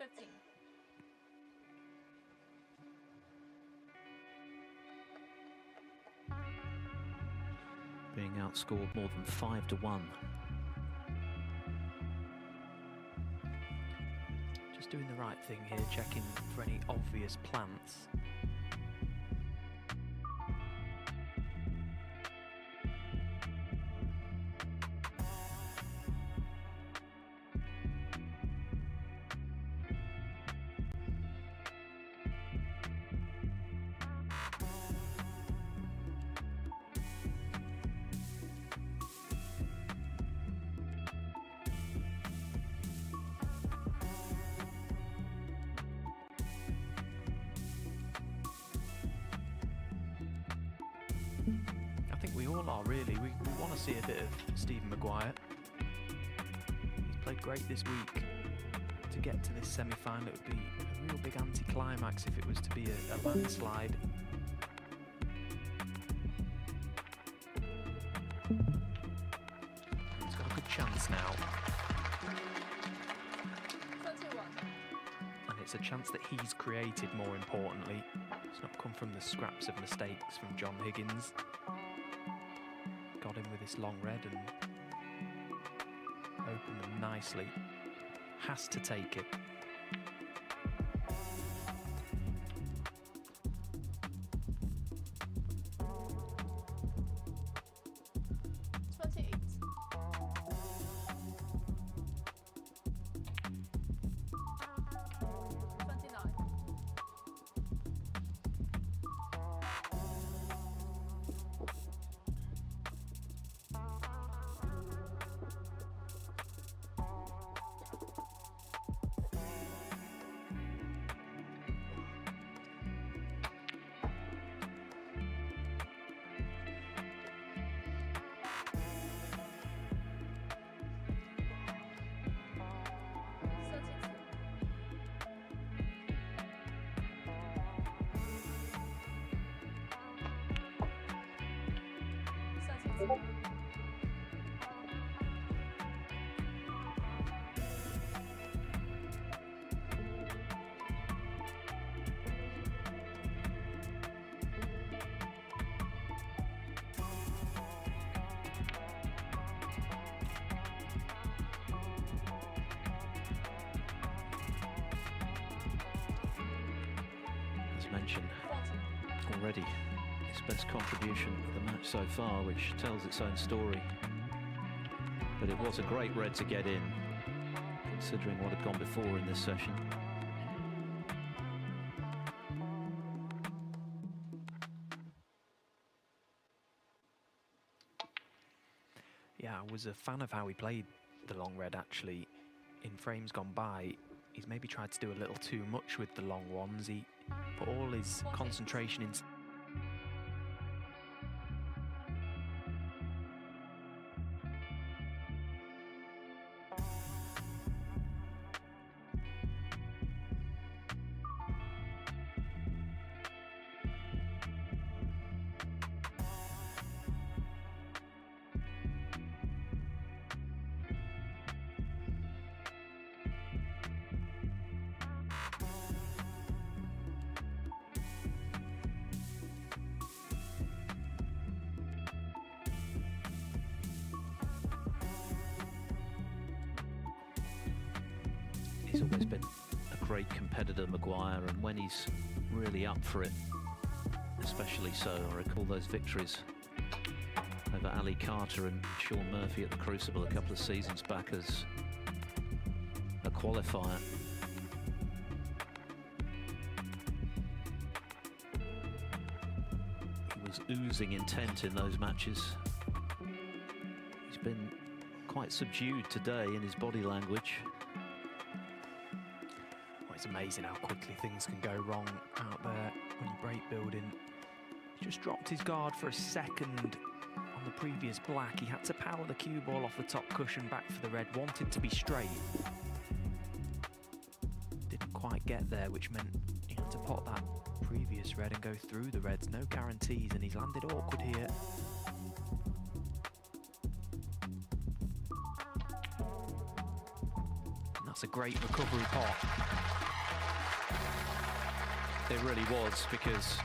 15. Being outscored more than 5-1. Just doing the right thing here, checking for any obvious plants. Really, we want to see a bit of Stephen Maguire. He's played great this week. To get to this semi-final, it would be a real big anti-climax if it was to be a landslide. He's got a good chance now. 21. And it's a chance that he's created, more importantly. It's not come from the scraps of mistakes from John Higgins. Got him with this long red and opened them nicely. Has to take it. Already his best contribution of the match so far, which tells its own story. But it was a great red to get in, considering what had gone before in this session. Yeah, I was a fan of how he played the long red, actually. In frames gone by, he's maybe tried to do a little too much with the long ones. He put all his concentration in. He's always been a great competitor, Maguire, and when he's really up for it, especially so. I recall those victories over Ali Carter and Sean Murphy at the Crucible a couple of seasons back as a qualifier. He was oozing intent in those matches. He's been quite subdued today in his body language. It's amazing how quickly things can go wrong out there when you break building. He just dropped his guard for a second on the previous black. He had to power the cue ball off the top cushion back for the red, wanted to be straight. Didn't quite get there, which meant he had to pot that previous red and go through the reds. No guarantees, and he's landed awkward here. That's a great recovery pot. It really was, because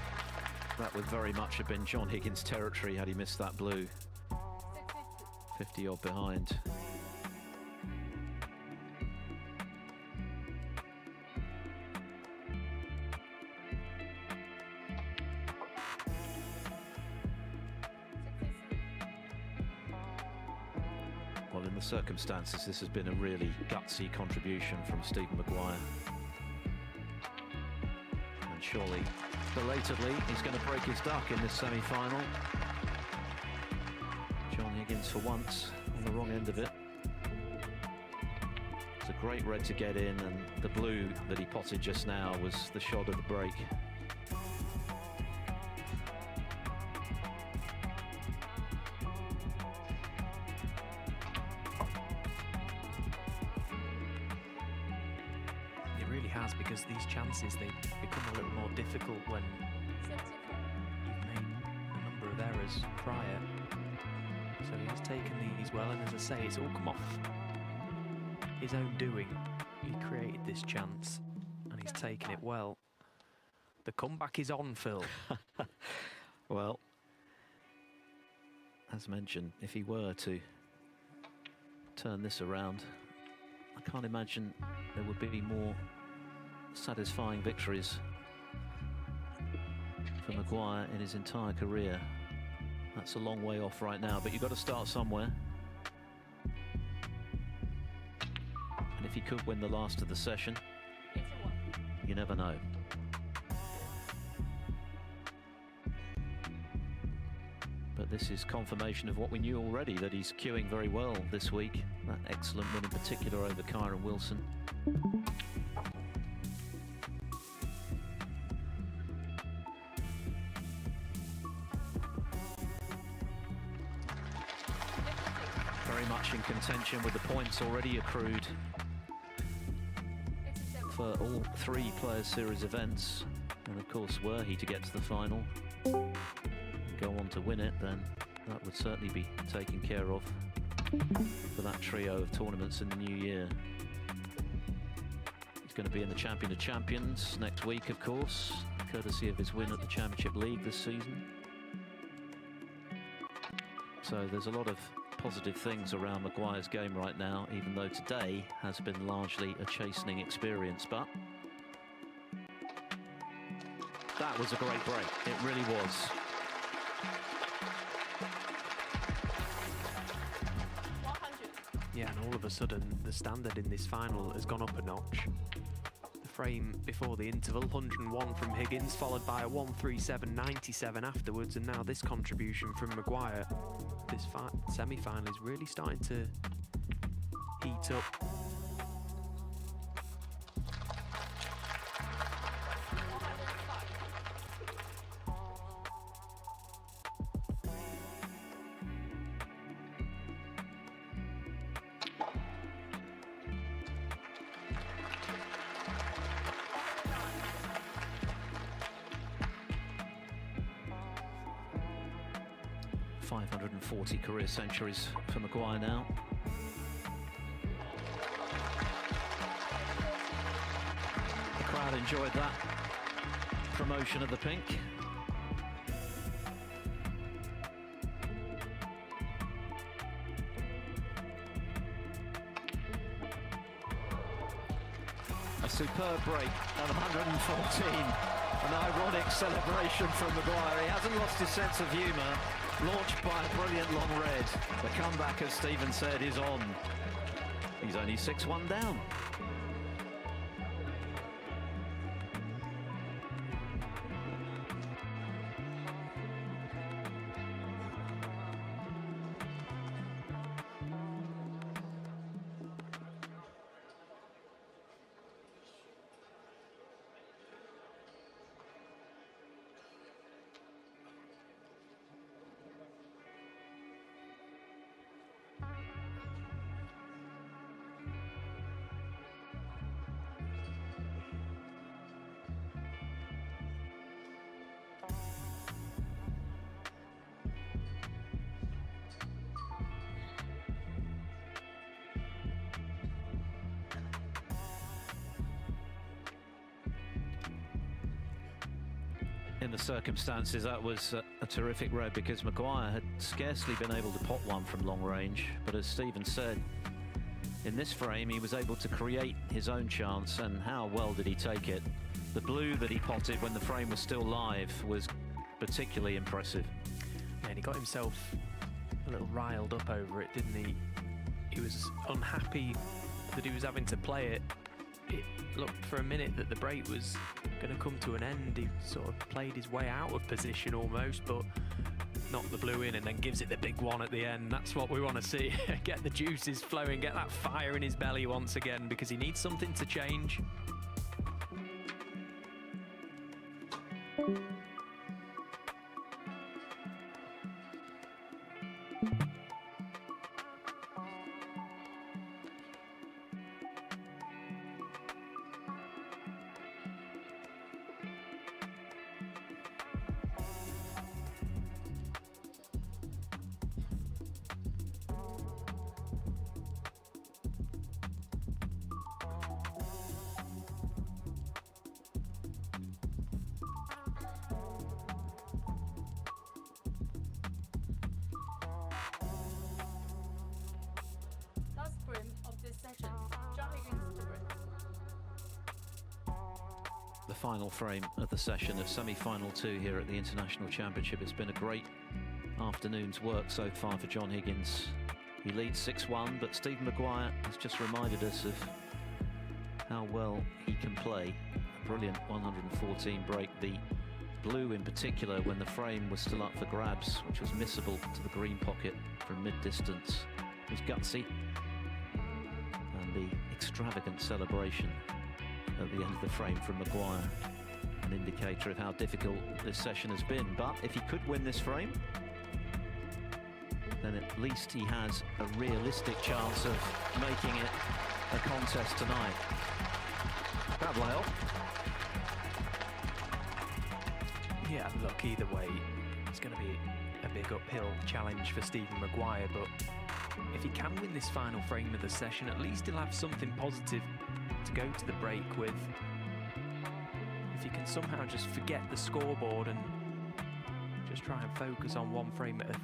that would very much have been John Higgins' territory had he missed that blue. 50 odd behind. Well, in the circumstances, this has been a really gutsy contribution from Stephen Maguire. And surely, belatedly, he's going to break his duck in this semi-final. John Higgins, for once, on the wrong end of it. It's a great red to get in, and the blue that he potted just now was the shot of the break. Because these chances, they become a little more difficult when you've made a number of errors prior. So he has taken these well, and as I say, it's all come off his own doing. He created this chance and he's taken it well. The comeback is on, Phil. Well, as mentioned, if he were to turn this around, I can't imagine there would be more satisfying victories for Maguire in his entire career. That's a long way off right now, but you've got to start somewhere. And if he could win the last of the session, you never know. But this is confirmation of what we knew already, that he's cueing very well this week. That excellent win in particular over Kyron Wilson. Much in contention with the points already accrued for all three Players Series events, and of course were he to get to the final and go on to win it, then that would certainly be taken care of for that trio of tournaments in the new year. He's going to be in the Champion of Champions next week, of course, courtesy of his win at the Championship League this season. So there's a lot of positive things around Maguire's game right now, even though today has been largely a chastening experience. But that was a great break. It really was. Yeah, and all of a sudden the standard in this final has gone up a notch. The frame before the interval, 101 from Higgins, followed by a 137.97 afterwards, and now this contribution from Maguire. This semi-final is really starting to heat up. Career centuries for Maguire now. The crowd enjoyed that promotion of the pink. A superb break at 114. An ironic celebration from Maguire. He hasn't lost his sense of humour. Launched by a brilliant long red. The comeback, as Stephen said, is on. He's only 6-1 down. in the circumstances, that was a terrific red, because Maguire had scarcely been able to pot one from long range. But as Stephen said, in this frame, he was able to create his own chance, and how well did he take it? The blue that he potted when the frame was still live was particularly impressive. And he got himself a little riled up over it, didn't he? He was unhappy that he was having to play it. It looked for a minute that the break was going to come to an end. He sort of played his way out of position almost, but knocked the blue in and then gives it the big one at the end. That's what we want to see. Get the juices flowing, get that fire in his belly once again, because he needs something to change. The final frame of the session of semi-final 2 here at the International Championship. It's been a great afternoon's work so far for John Higgins. He leads 6-1, but Stephen Maguire has just reminded us of how well he can play. A brilliant 114 break. The blue in particular, when the frame was still up for grabs, which was missable to the green pocket from mid-distance, was gutsy. And the extravagant celebration at the end of the frame from Maguire, an indicator of how difficult this session has been. But if he could win this frame, then at least he has a realistic chance of making it a contest tonight. That will help. Yeah, look, either way, it's going to be a big uphill challenge for Stephen Maguire, but if he can win this final frame of the session, at least he'll have something positive to go to the break with. If he can somehow just forget the scoreboard and just try and focus on one frame at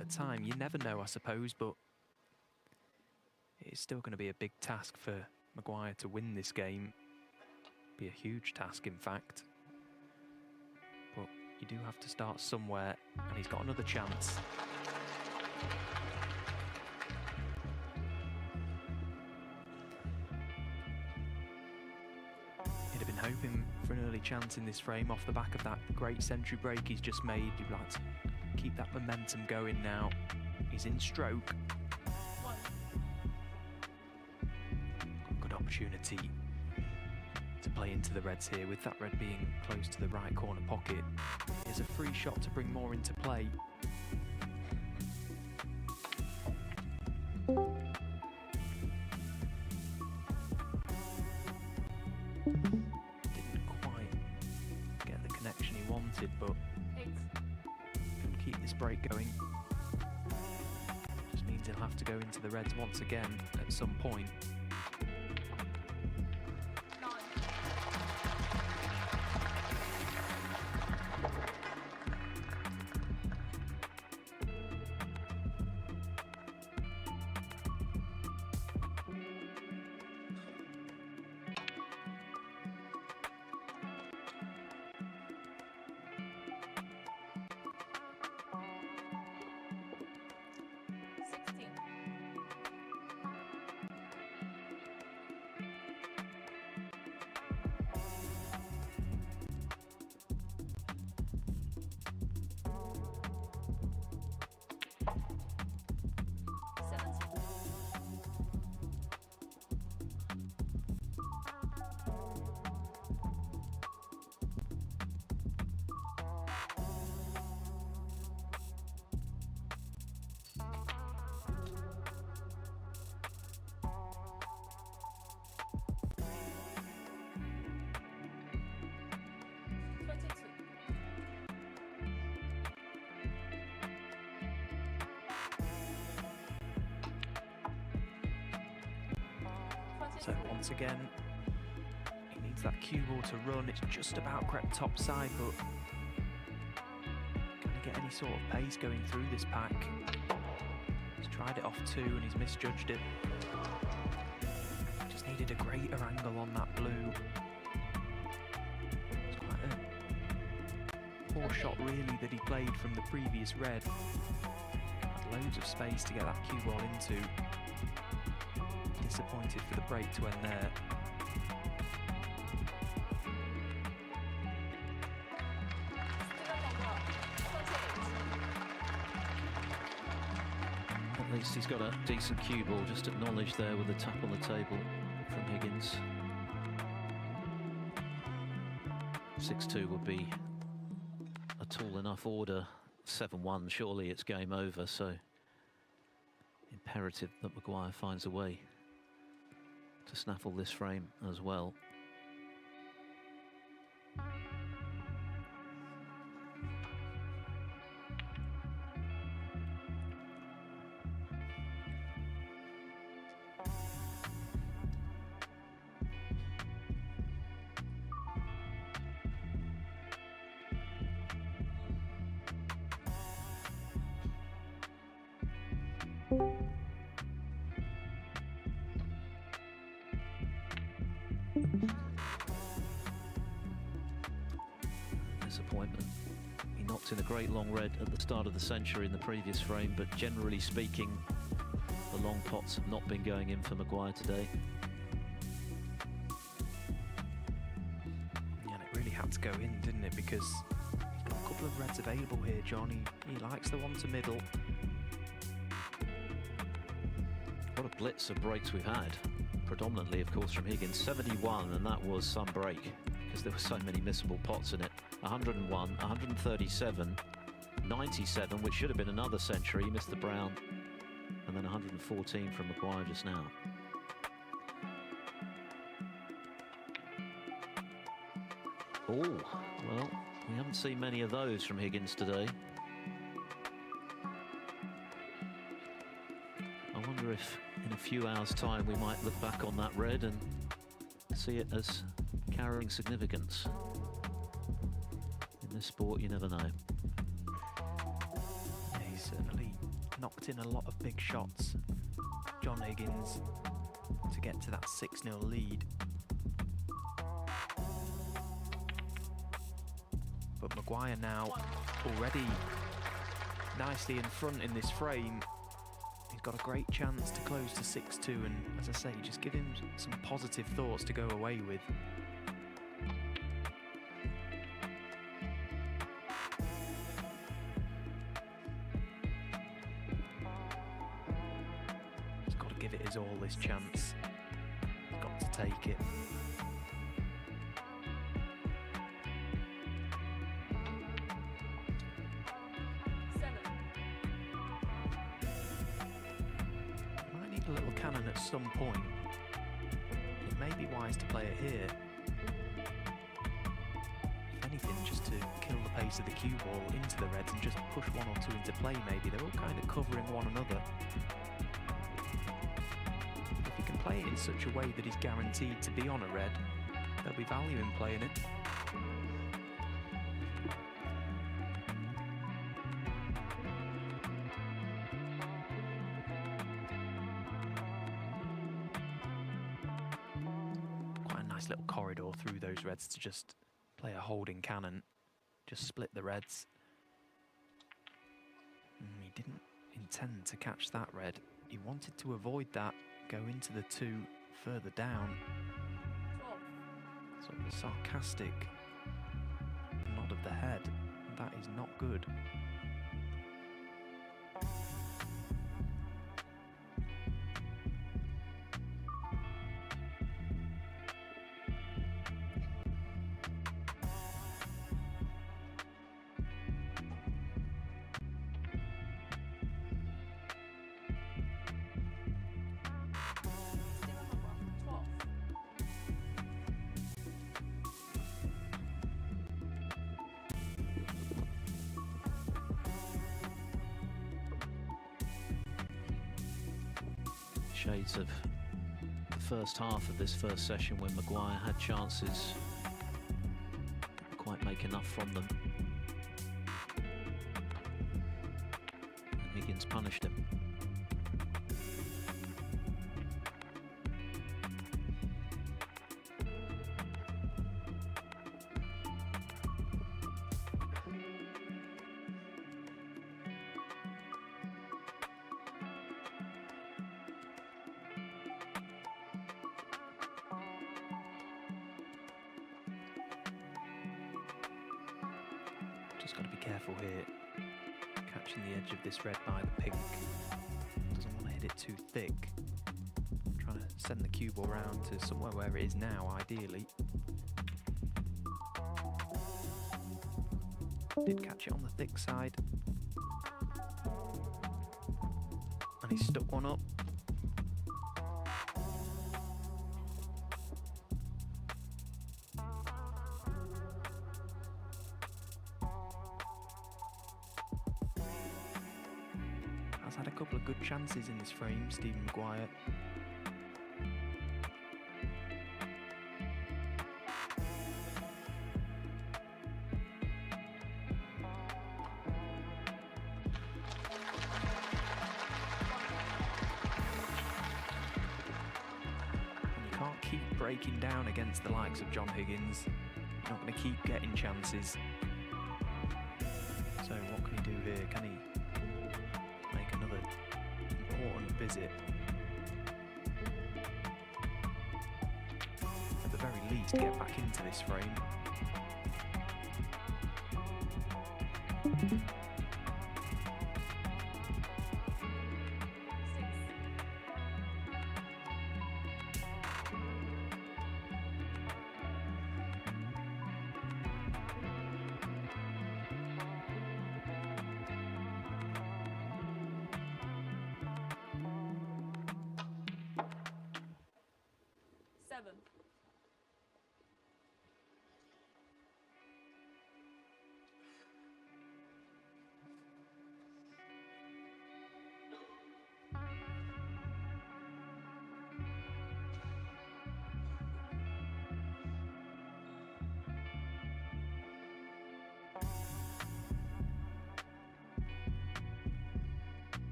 a time, you never know, I suppose, but it's still going to be a big task for Maguire to win this game. Be a huge task, in fact. But you do have to start somewhere, and he's got another chance. He'd have been hoping for an early chance in this frame off the back of that great century break he's just made. He'd like to keep that momentum going now. He's in stroke. Good opportunity to play into the reds here, with that red being close to the right corner pocket. Here's a free shot to bring more into play. Didn't quite get the connection he wanted, but can keep this break going. Just means he'll have to go into the reds once again at some point. So once again, he needs that cue ball to run. It's just about crept topside, but to get any sort of pace going through this pack. He's tried it off 2 and he's misjudged it. Just needed a greater angle on that blue. It's quite a poor shot really that he played from the previous red. Had loads of space to get that cue ball into. Disappointed for the break to end there. At least he's got a decent cue ball, just acknowledged there with a tap on the table from Higgins. 6-2 would be a tall enough order. 7-1, surely it's game over, so imperative that Maguire finds a way to snaffle this frame as well. Disappointment. He knocked in a great long red at the start of the century in the previous frame, but generally speaking, the long pots have not been going in for Maguire today. Yeah, and it really had to go in, didn't it? Because he's got a couple of reds available here, John. He likes the one to middle. What a blitz of breaks we've had. Predominantly, of course, from Higgins. 71, and that was some break, because there were so many missable pots in it. 101, 137, 97, which should have been another century. He missed the brown, and then 114 from Maguire just now. Oh, well, we haven't seen many of those from Higgins today. I wonder if in a few hours' time we might look back on that red and see it as carrying significance. In this sport, you never know. Yeah, he's certainly knocked in a lot of big shots, John Higgins, to get to that 6-0 lead. But Maguire now already nicely in front in this frame. He's got a great chance to close to 6-2, and as I say, just give him some positive thoughts to go away with. He's got to give it his all this chance. He's got to take it. A little cannon at some point. It may be wise to play it here. If anything, just to kill the pace of the cue ball into the reds and just push 1 or 2 into play maybe. They're all kind of covering one another. If you can play it in such a way that he's guaranteed to be on a red, there'll be value in playing it. Little corridor through those reds to just play a holding cannon, just split the reds. He didn't intend to catch that red. He wanted to avoid that, go into the 2 further down. Sort of a sarcastic nod of the head. That is not good. Shades of the first half of this first session when Maguire had chances, didn't quite make enough from them. punished him. Just got to be careful here, catching the edge of this red by the pink. Doesn't want to hit it too thick. Trying to send the cue ball round to somewhere where it is now, ideally. Did catch it on the thick side. And he stuck one up. Has had a couple of good chances in this frame, Stephen Maguire. And you can't keep breaking down against the likes of John Higgins. You're not going to keep getting chances. So what can he do here? Can he make another important visit? At the very least, get back into this frame.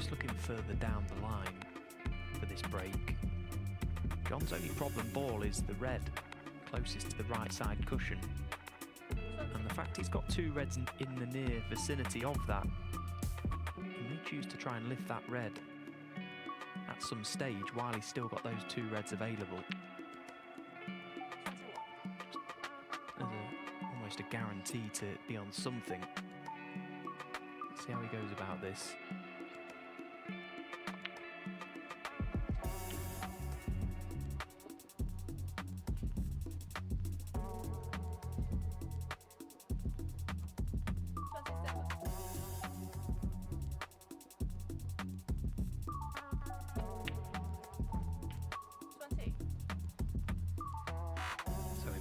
Looking further down the line for this break. John's only problem ball is the red closest to the right side cushion, and the fact he's got two reds in the near vicinity of that, he may choose to try and lift that red at some stage while he's still got those two reds available. As almost a guarantee to be on something. Let's see how he goes about this.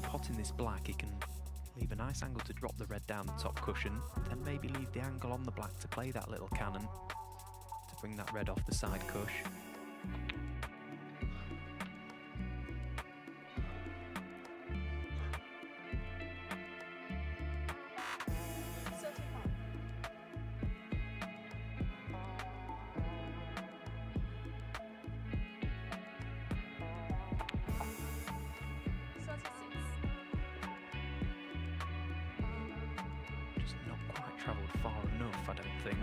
Potting this black, he can leave a nice angle to drop the red down the top cushion, then maybe leave the angle on the black to play that little cannon to bring that red off the side cush. Travelled far enough, I don't think.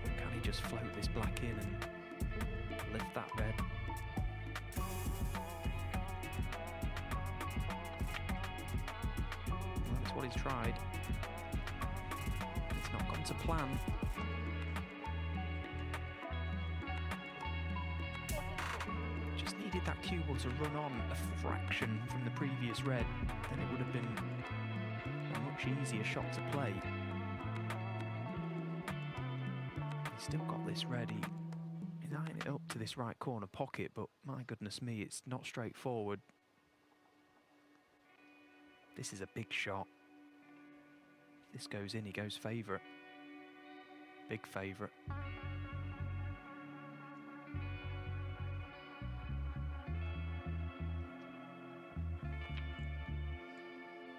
Can he just float this black in and lift that red? Well, that's what he's tried. It's not gone to plan. that cue ball to run on a fraction from the previous red, then it would have been a much easier shot to play. He's still got this red. He's eyeing it up to this right corner pocket, but my goodness me, it's not straightforward. This is a big shot. If this goes in, he goes favourite. Big favourite.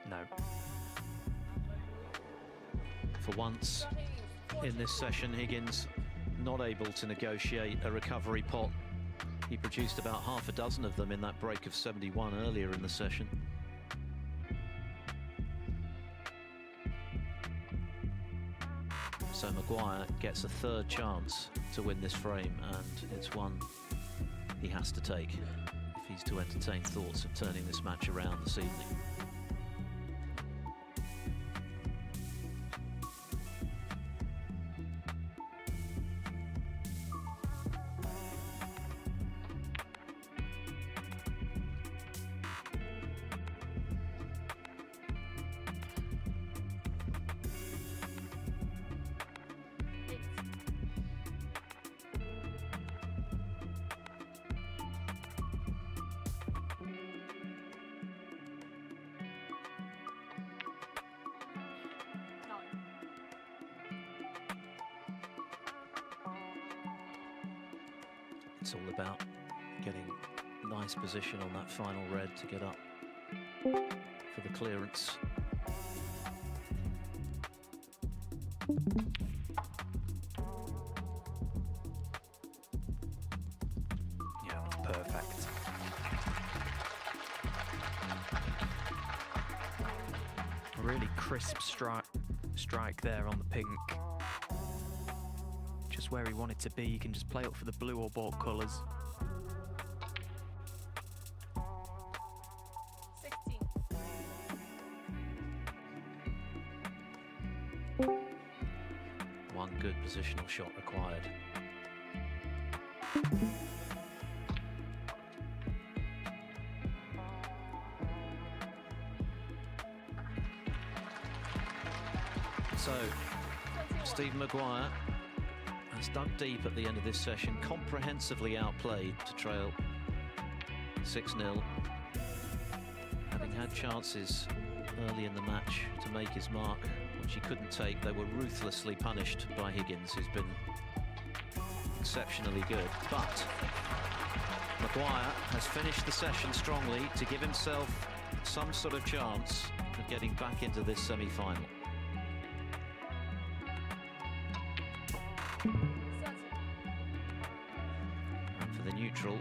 No. For once in this session, Higgins not able to negotiate a recovery pot. He produced about half a dozen of them in that break of 71 earlier in the session. So Maguire gets a third chance to win this frame, and it's one he has to take if he's to entertain thoughts of turning this match around this evening. It's all about getting nice position on that final red to get up for the clearance. Yeah, perfect. A really crisp strike there on the pink. Just where he wanted to be. You can just play up for the blue or baulk colours. 16. One good positional shot required. So, Stephen Maguire has dug deep at the end of this session, comprehensively outplayed to trail 6-0. Having had chances early in the match to make his mark, which he couldn't take, they were ruthlessly punished by Higgins, who's been exceptionally good. But Maguire has finished the session strongly to give himself some sort of chance of getting back into this semi-final. And for the neutral,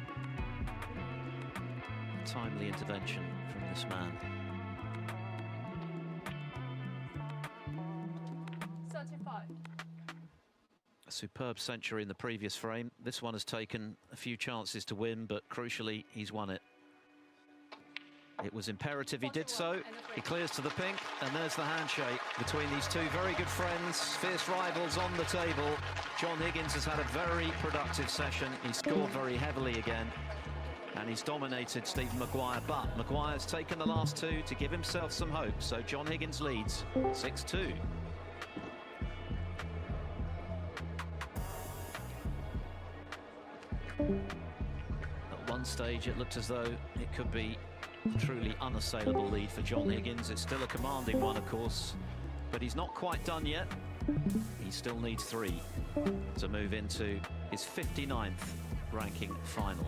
a timely intervention from this man. 35. A superb century in the previous frame. This one has taken a few chances to win, but crucially, he's won it. It was imperative he did so. He clears to the pink, and there's the handshake between these two very good friends, fierce rivals on the table. John Higgins has had a very productive session. He scored very heavily again, and he's dominated Stephen Maguire, but Maguire's taken the last two to give himself some hope. So John Higgins leads 6-2. At one stage, it looked as though it could be a truly unassailable lead for John Higgins. It's still a commanding one, of course, but he's not quite done yet. He still needs 3 to move into his 59th ranking final.